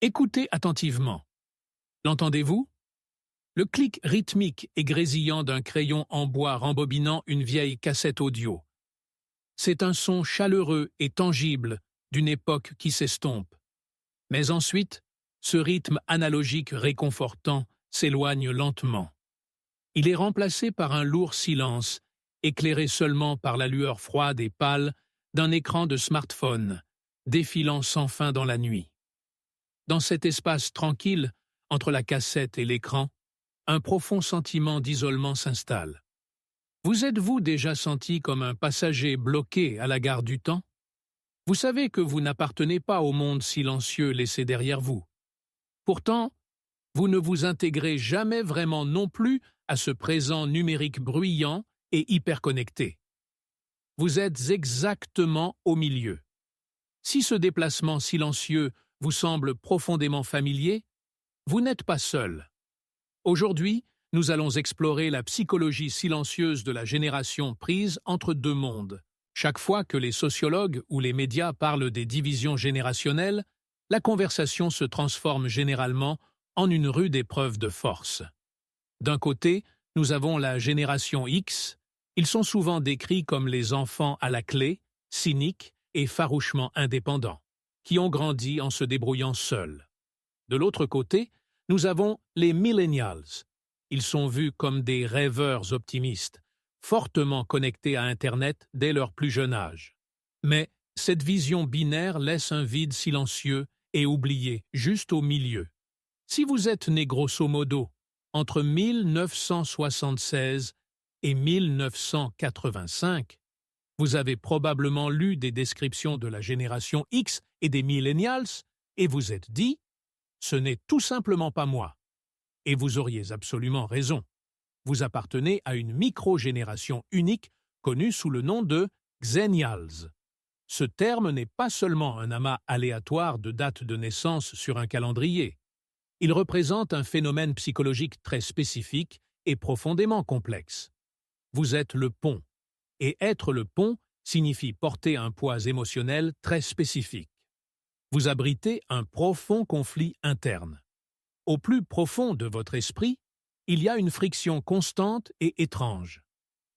Écoutez attentivement. L'entendez-vous? Le clic rythmique et grésillant d'un crayon en bois rembobinant une vieille cassette audio. C'est un son chaleureux et tangible d'une époque qui s'estompe. Mais ensuite, ce rythme analogique réconfortant s'éloigne lentement. Il est remplacé par un lourd silence, éclairé seulement par la lueur froide et pâle d'un écran de smartphone, défilant sans fin dans la nuit. Dans cet espace tranquille, entre la cassette et l'écran, un profond sentiment d'isolement s'installe. Vous êtes-vous déjà senti comme un passager bloqué à la gare du temps? Vous savez que vous n'appartenez pas au monde silencieux laissé derrière vous. Pourtant, vous ne vous intégrez jamais vraiment non plus à ce présent numérique bruyant et hyperconnecté. Vous êtes exactement au milieu. Si ce déplacement silencieux vous semble profondément familier, vous n'êtes pas seul. Aujourd'hui, nous allons explorer la psychologie silencieuse de la génération prise entre deux mondes. Chaque fois que les sociologues ou les médias parlent des divisions générationnelles, la conversation se transforme généralement en une rude épreuve de force. D'un côté, nous avons la génération X. Ils sont souvent décrits comme les enfants à la clé, cyniques et farouchement indépendants, qui ont grandi en se débrouillant seuls. De l'autre côté, nous avons les millennials. Ils sont vus comme des rêveurs optimistes, fortement connectés à Internet dès leur plus jeune âge. Mais cette vision binaire laisse un vide silencieux et oublié juste au milieu. Si vous êtes né grosso modo entre 1976 et 1985, vous avez probablement lu des descriptions de la génération X et des millennials et vous êtes dit « ce n'est tout simplement pas moi ». Et vous auriez absolument raison. Vous appartenez à une micro-génération unique connue sous le nom de Xennials. Ce terme n'est pas seulement un amas aléatoire de dates de naissance sur un calendrier. Il représente un phénomène psychologique très spécifique et profondément complexe. Vous êtes le pont. Et être le pont signifie porter un poids émotionnel très spécifique. Vous abritez un profond conflit interne. Au plus profond de votre esprit, il y a une friction constante et étrange.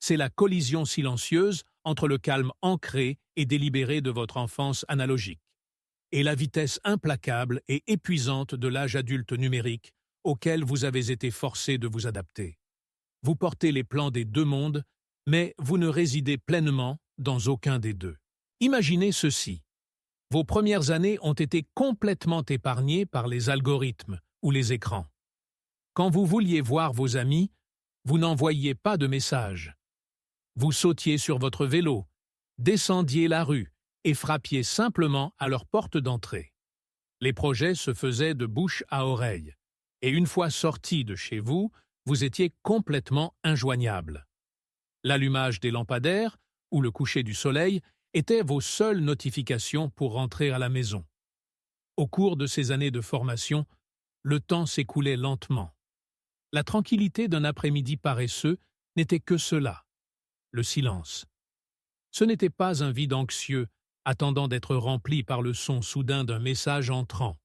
C'est la collision silencieuse entre le calme ancré et délibéré de votre enfance analogique et la vitesse implacable et épuisante de l'âge adulte numérique auquel vous avez été forcé de vous adapter. Vous portez les plans des deux mondes, mais vous ne résidez pleinement dans aucun des deux. Imaginez ceci. Vos premières années ont été complètement épargnées par les algorithmes ou les écrans. Quand vous vouliez voir vos amis, vous n'envoyiez pas de messages. Vous sautiez sur votre vélo, descendiez la rue et frappiez simplement à leur porte d'entrée. Les projets se faisaient de bouche à oreille, et une fois sortis de chez vous, vous étiez complètement injoignable. L'allumage des lampadaires ou le coucher du soleil étaient vos seules notifications pour rentrer à la maison. Au cours de ces années de formation, le temps s'écoulait lentement. La tranquillité d'un après-midi paresseux n'était que cela, le silence. Ce n'était pas un vide anxieux, attendant d'être rempli par le son soudain d'un message entrant.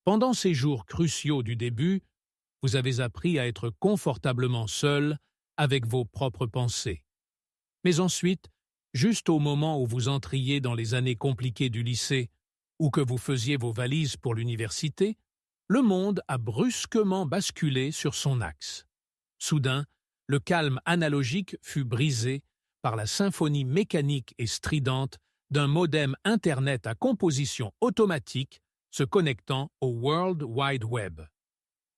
Pendant ces jours cruciaux du début, vous avez appris à être confortablement seul avec vos propres pensées. Mais ensuite, juste au moment où vous entriez dans les années compliquées du lycée ou que vous faisiez vos valises pour l'université, le monde a brusquement basculé sur son axe. Soudain, le calme analogique fut brisé par la symphonie mécanique et stridente d'un modem Internet à composition automatique se connectant au World Wide Web.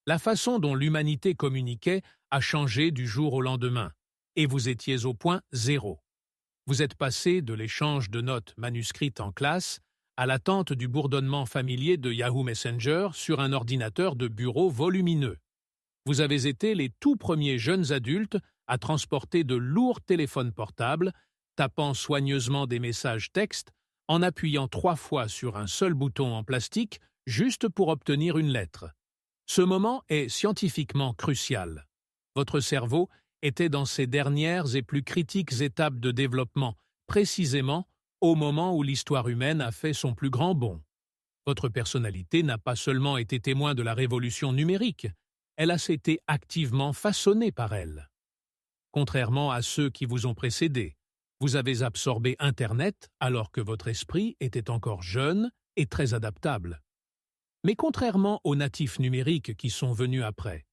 La façon dont l'humanité communiquait a changé du jour au lendemain, et vous étiez au point zéro. Vous êtes passé de l'échange de notes manuscrites en classe à l'attente du bourdonnement familier de Yahoo Messenger sur un ordinateur de bureau volumineux. Vous avez été les tout premiers jeunes adultes à transporter de lourds téléphones portables, tapant soigneusement des messages textes, en appuyant 3 fois sur un seul bouton en plastique juste pour obtenir une lettre. Ce moment est scientifiquement crucial. Votre cerveau était dans ses dernières et plus critiques étapes de développement, précisément au moment où l'histoire humaine a fait son plus grand bond. Votre personnalité n'a pas seulement été témoin de la révolution numérique, elle a été activement façonnée par elle. Contrairement à ceux qui vous ont précédés, vous avez absorbé Internet alors que votre esprit était encore jeune et très adaptable. Mais contrairement aux natifs numériques qui sont venus après,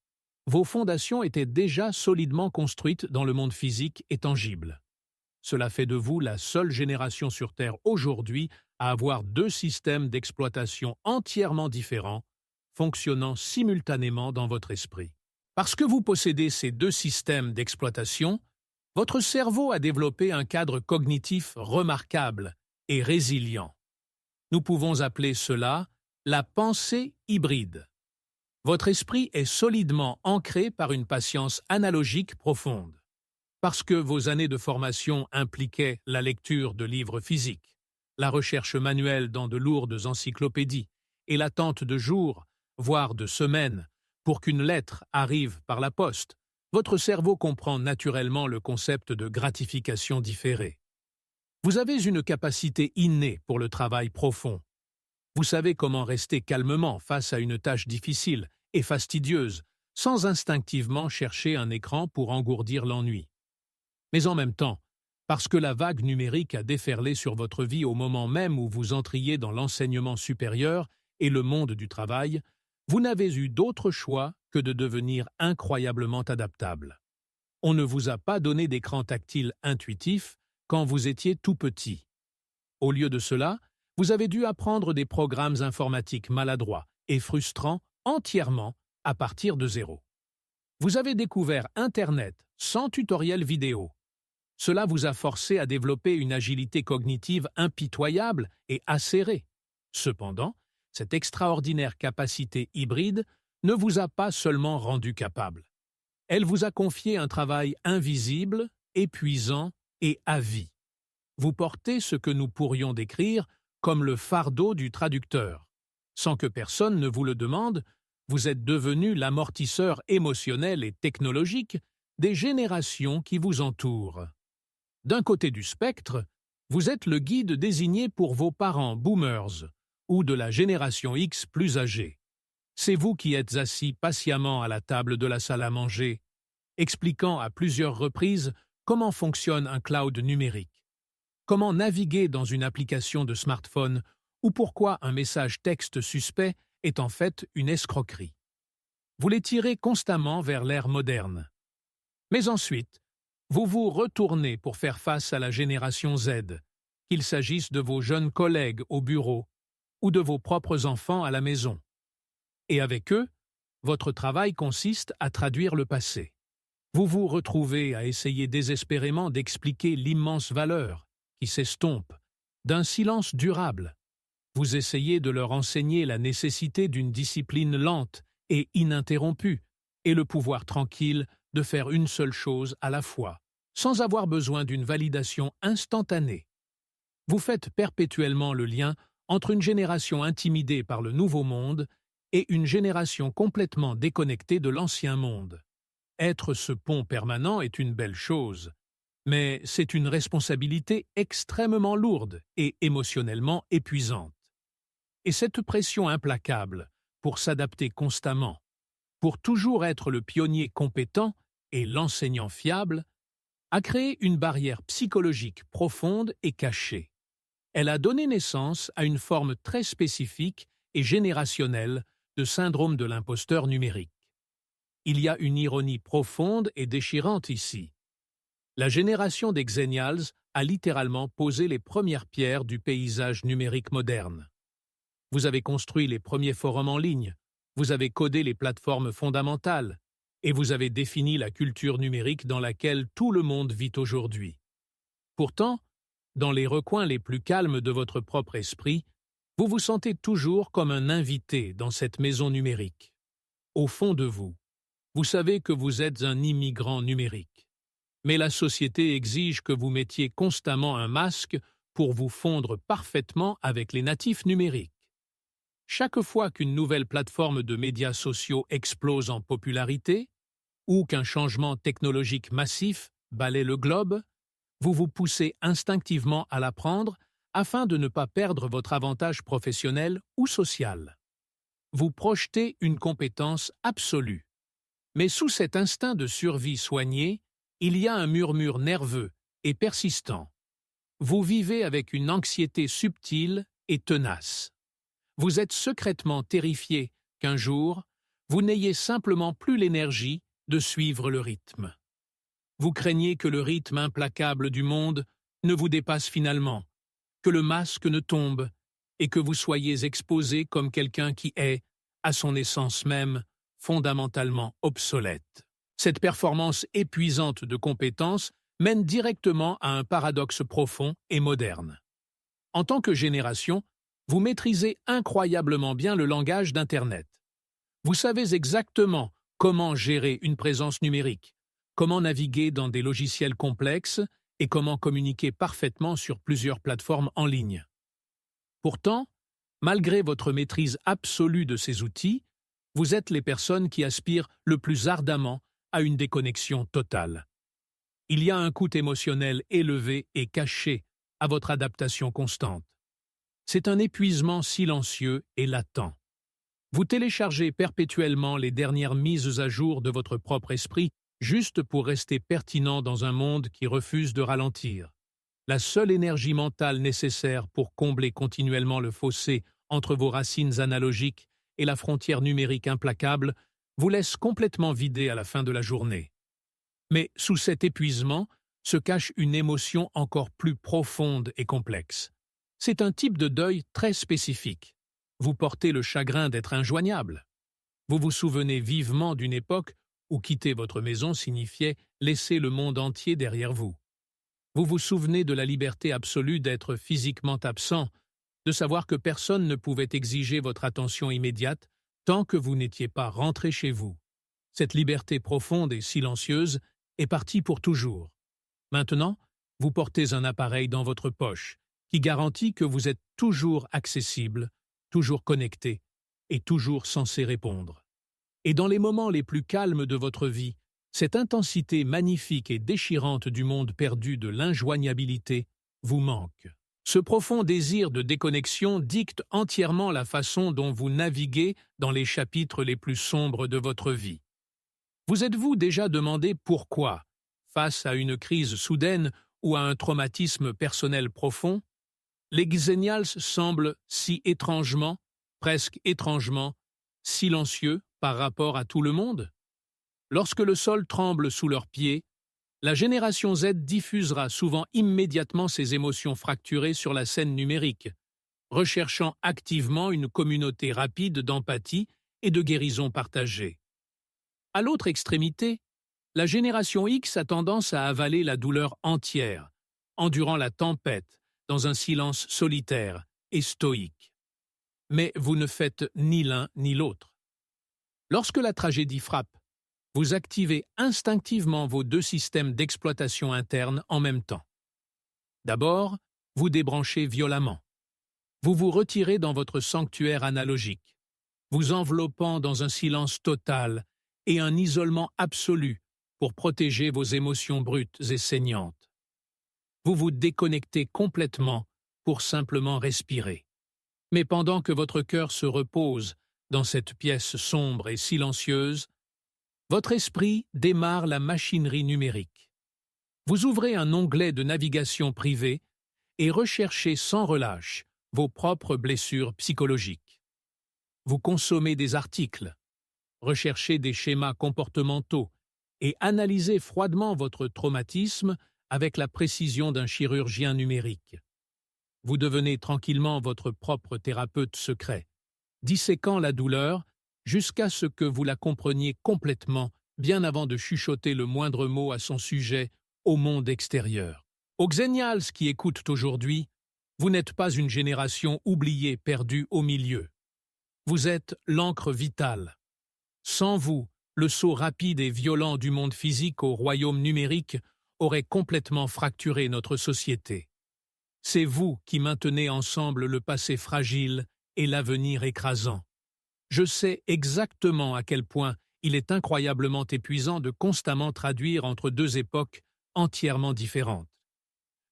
vos fondations étaient déjà solidement construites dans le monde physique et tangible. Cela fait de vous la seule génération sur Terre aujourd'hui à avoir deux systèmes d'exploitation entièrement différents, fonctionnant simultanément dans votre esprit. Parce que vous possédez ces deux systèmes d'exploitation, votre cerveau a développé un cadre cognitif remarquable et résilient. Nous pouvons appeler cela la pensée hybride. Votre esprit est solidement ancré par une patience analogique profonde. Parce que vos années de formation impliquaient la lecture de livres physiques, la recherche manuelle dans de lourdes encyclopédies et l'attente de jours, voire de semaines, pour qu'une lettre arrive par la poste, votre cerveau comprend naturellement le concept de gratification différée. Vous avez une capacité innée pour le travail profond. Vous savez comment rester calmement face à une tâche difficile et fastidieuse, sans instinctivement chercher un écran pour engourdir l'ennui. Mais en même temps, parce que la vague numérique a déferlé sur votre vie au moment même où vous entriez dans l'enseignement supérieur et le monde du travail, vous n'avez eu d'autre choix que de devenir incroyablement adaptable. On ne vous a pas donné d'écran tactile intuitif quand vous étiez tout petit. Au lieu de cela, vous avez dû apprendre des programmes informatiques maladroits et frustrants entièrement à partir de zéro. Vous avez découvert Internet sans tutoriel vidéo. Cela vous a forcé à développer une agilité cognitive impitoyable et acérée. Cependant, cette extraordinaire capacité hybride ne vous a pas seulement rendu capable. Elle vous a confié un travail invisible, épuisant et à vie. Vous portez ce que nous pourrions décrire comme le fardeau du traducteur. Sans que personne ne vous le demande, vous êtes devenu l'amortisseur émotionnel et technologique des générations qui vous entourent. D'un côté du spectre, vous êtes le guide désigné pour vos parents boomers ou de la génération X plus âgée. C'est vous qui êtes assis patiemment à la table de la salle à manger, expliquant à plusieurs reprises comment fonctionne un cloud numérique, comment naviguer dans une application de smartphone ou pourquoi un message texte suspect est en fait une escroquerie. Vous les tirez constamment vers l'ère moderne. Mais ensuite, vous vous retournez pour faire face à la génération Z, qu'il s'agisse de vos jeunes collègues au bureau ou de vos propres enfants à la maison. Et avec eux, votre travail consiste à traduire le passé. Vous vous retrouvez à essayer désespérément d'expliquer l'immense valeur, qui s'estompe, d'un silence durable. Vous essayez de leur enseigner la nécessité d'une discipline lente et ininterrompue, et le pouvoir tranquille de faire une seule chose à la fois, sans avoir besoin d'une validation instantanée. Vous faites perpétuellement le lien entre une génération intimidée par le nouveau monde et une génération complètement déconnectée de l'ancien monde. Être ce pont permanent est une belle chose, mais c'est une responsabilité extrêmement lourde et émotionnellement épuisante. Et cette pression implacable, pour s'adapter constamment, pour toujours être le pionnier compétent et l'enseignant fiable, a créé une barrière psychologique profonde et cachée. Elle a donné naissance à une forme très spécifique et générationnelle de syndrome de l'imposteur numérique. Il y a une ironie profonde et déchirante ici. La génération des Xennials a littéralement posé les premières pierres du paysage numérique moderne. Vous avez construit les premiers forums en ligne, vous avez codé les plateformes fondamentales, et vous avez défini la culture numérique dans laquelle tout le monde vit aujourd'hui. Pourtant, dans les recoins les plus calmes de votre propre esprit, vous vous sentez toujours comme un invité dans cette maison numérique. Au fond de vous, vous savez que vous êtes un immigrant numérique. Mais la société exige que vous mettiez constamment un masque pour vous fondre parfaitement avec les natifs numériques. Chaque fois qu'une nouvelle plateforme de médias sociaux explose en popularité, ou qu'un changement technologique massif balaie le globe, vous vous poussez instinctivement à la prendre afin de ne pas perdre votre avantage professionnel ou social. Vous projetez une compétence absolue. Mais sous cet instinct de survie soigné, il y a un murmure nerveux et persistant. Vous vivez avec une anxiété subtile et tenace. Vous êtes secrètement terrifié qu'un jour, vous n'ayez simplement plus l'énergie de suivre le rythme. Vous craignez que le rythme implacable du monde ne vous dépasse finalement, que le masque ne tombe et que vous soyez exposé comme quelqu'un qui est, à son essence même, fondamentalement obsolète. Cette performance épuisante de compétences mène directement à un paradoxe profond et moderne. En tant que génération, vous maîtrisez incroyablement bien le langage d'Internet. Vous savez exactement comment gérer une présence numérique, comment naviguer dans des logiciels complexes et comment communiquer parfaitement sur plusieurs plateformes en ligne. Pourtant, malgré votre maîtrise absolue de ces outils, vous êtes les personnes qui aspirent le plus ardemment à une déconnexion totale. Il y a un coût émotionnel élevé et caché à votre adaptation constante. C'est un épuisement silencieux et latent. Vous téléchargez perpétuellement les dernières mises à jour de votre propre esprit juste pour rester pertinent dans un monde qui refuse de ralentir. La seule énergie mentale nécessaire pour combler continuellement le fossé entre vos racines analogiques et la frontière numérique implacable vous laisse complètement vidé à la fin de la journée. Mais sous cet épuisement se cache une émotion encore plus profonde et complexe. C'est un type de deuil très spécifique. Vous portez le chagrin d'être injoignable. Vous vous souvenez vivement d'une époque où quitter votre maison signifiait laisser le monde entier derrière vous. Vous vous souvenez de la liberté absolue d'être physiquement absent, de savoir que personne ne pouvait exiger votre attention immédiate tant que vous n'étiez pas rentré chez vous. Cette liberté profonde et silencieuse est partie pour toujours. Maintenant, vous portez un appareil dans votre poche qui garantit que vous êtes toujours accessible, toujours connecté et toujours censé répondre. Et dans les moments les plus calmes de votre vie, cette intensité magnifique et déchirante du monde perdu de l'injoignabilité vous manque. Ce profond désir de déconnexion dicte entièrement la façon dont vous naviguez dans les chapitres les plus sombres de votre vie. Vous êtes-vous déjà demandé pourquoi, face à une crise soudaine ou à un traumatisme personnel profond, les Xennials semblent si étrangement, presque étrangement, silencieux par rapport à tout le monde? Lorsque le sol tremble sous leurs pieds, la génération Z diffusera souvent immédiatement ses émotions fracturées sur la scène numérique, recherchant activement une communauté rapide d'empathie et de guérison partagée. À l'autre extrémité, la génération X a tendance à avaler la douleur entière, endurant la tempête dans un silence solitaire et stoïque. Mais vous ne faites ni l'un ni l'autre. Lorsque la tragédie frappe, vous activez instinctivement vos deux systèmes d'exploitation interne en même temps. D'abord, vous débranchez violemment. Vous vous retirez dans votre sanctuaire analogique, vous enveloppant dans un silence total et un isolement absolu pour protéger vos émotions brutes et saignantes. Vous vous déconnectez complètement pour simplement respirer. Mais pendant que votre cœur se repose dans cette pièce sombre et silencieuse, votre esprit démarre la machinerie numérique. Vous ouvrez un onglet de navigation privée et recherchez sans relâche vos propres blessures psychologiques. Vous consommez des articles, recherchez des schémas comportementaux et analysez froidement votre traumatisme avec la précision d'un chirurgien numérique. Vous devenez tranquillement votre propre thérapeute secret, disséquant la douleur jusqu'à ce que vous la compreniez complètement bien avant de chuchoter le moindre mot à son sujet au monde extérieur. Aux Xennials qui écoutent aujourd'hui, vous n'êtes pas une génération oubliée perdue au milieu. Vous êtes l'encre vitale. Sans vous, le saut rapide et violent du monde physique au royaume numérique aurait complètement fracturé notre société. C'est vous qui maintenez ensemble le passé fragile et l'avenir écrasant. Je sais exactement à quel point il est incroyablement épuisant de constamment traduire entre deux époques entièrement différentes.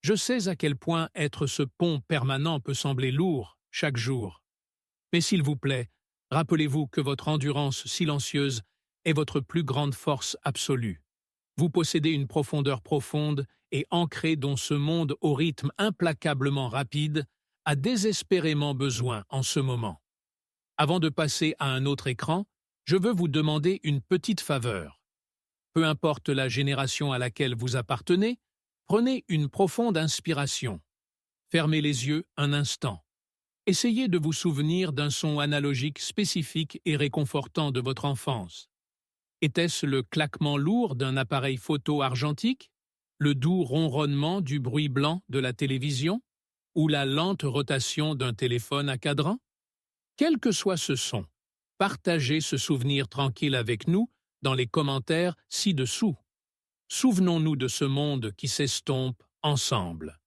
Je sais à quel point être ce pont permanent peut sembler lourd chaque jour. Mais s'il vous plaît, rappelez-vous que votre endurance silencieuse est votre plus grande force absolue. Vous possédez une profondeur profonde et ancrée dont ce monde au rythme implacablement rapide a désespérément besoin en ce moment. Avant de passer à un autre écran, je veux vous demander une petite faveur. Peu importe la génération à laquelle vous appartenez, prenez une profonde inspiration. Fermez les yeux un instant. Essayez de vous souvenir d'un son analogique spécifique et réconfortant de votre enfance. Était-ce le claquement lourd d'un appareil photo argentique, le doux ronronnement du bruit blanc de la télévision, ou la lente rotation d'un téléphone à cadran? Quel que soit ce son, partagez ce souvenir tranquille avec nous dans les commentaires ci-dessous. Souvenons-nous de ce monde qui s'estompe ensemble.